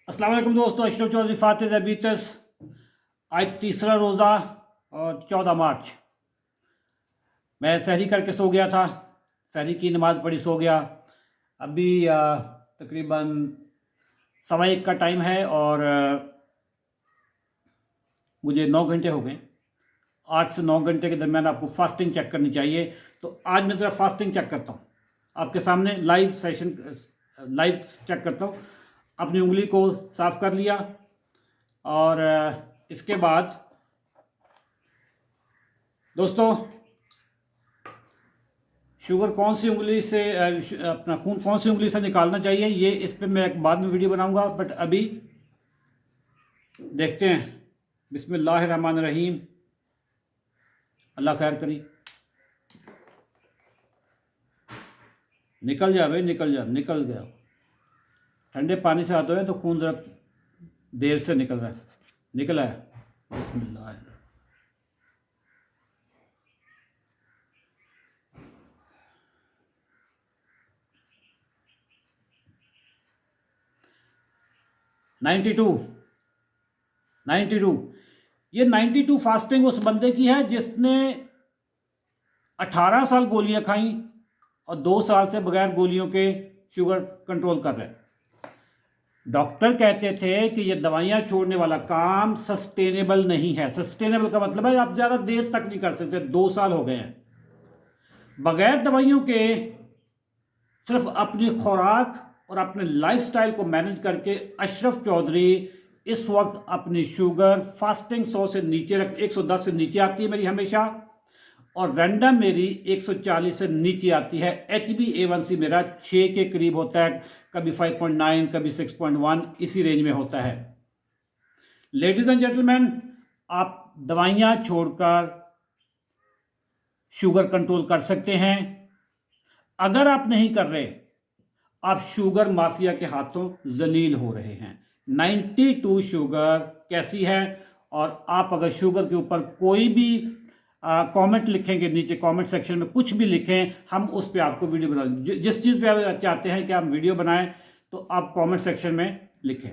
अस्सलाम वालेकुम दोस्तों, अशरफ चौधरी फातिह ज़बीतस। आज तीसरा रोज़ा और 14 मार्च। मैं सहरी करके सो गया था, सहरी की नमाज़ पढ़ी सो गया। अभी तकरीबन 1:15 का टाइम है और मुझे 9 घंटे हो गए। 8 से 9 घंटे के दरमियान आपको फास्टिंग चेक करनी चाहिए। तो आज मैं ज़रा फास्टिंग चेक करता हूँ आपके सामने, लाइव सेशन लाइव चेक करता हूँ। अपनी उंगली को साफ़ कर लिया और इसके बाद दोस्तों शुगर कौन सी उंगली से अपना खून कौन सी उंगली से निकालना चाहिए, ये इस पर मैं एक बाद में वीडियो बनाऊंगा। बट अभी देखते हैं। बिस्मिल्लाहिर्रहमानिर्रहीम। अल्लाह खैर करी। निकल जा भाई, निकल जा, निकल गया। ठंडे पानी से हाथ धोए तो खून ज़रा देर से निकल रहा है, निकला है। बिस्मिल्लाह। Ninety two. ये 92 फास्टिंग उस बंदे की है जिसने 18 साल गोलियां खाई और 2 साल से बगैर गोलियों के शुगर कंट्रोल कर रहे हैं। डॉक्टर कहते थे कि ये दवाइयां छोड़ने वाला काम सस्टेनेबल नहीं है। सस्टेनेबल का मतलब है आप ज़्यादा देर तक नहीं कर सकते। 2 साल हो गए हैं बगैर दवाइयों के, सिर्फ अपनी खुराक और अपने लाइफस्टाइल को मैनेज करके अशरफ चौधरी इस वक्त अपनी शुगर फास्टिंग 100 से नीचे रख 110 से नीचे आती है मेरी हमेशा, और रैंडम मेरी 140 से नीचे आती है। HbA1c मेरा 6 के करीब होता है, कभी 5.9, कभी 6.1, इसी रेंज में होता है। लेडीज एंड जेंटलमैन, आप दवाइयां छोड़कर शुगर कंट्रोल कर सकते हैं। अगर आप नहीं कर रहे, आप शुगर माफिया के हाथों जलील हो रहे हैं। 92 शुगर कैसी है? और आप अगर शुगर के ऊपर कोई भी कमेंट लिखेंगे, नीचे कमेंट सेक्शन में कुछ भी लिखें, हम उस पर आपको वीडियो बना, जिस चीज़ पे आप चाहते हैं कि आप वीडियो बनाएं तो आप कमेंट सेक्शन में लिखें।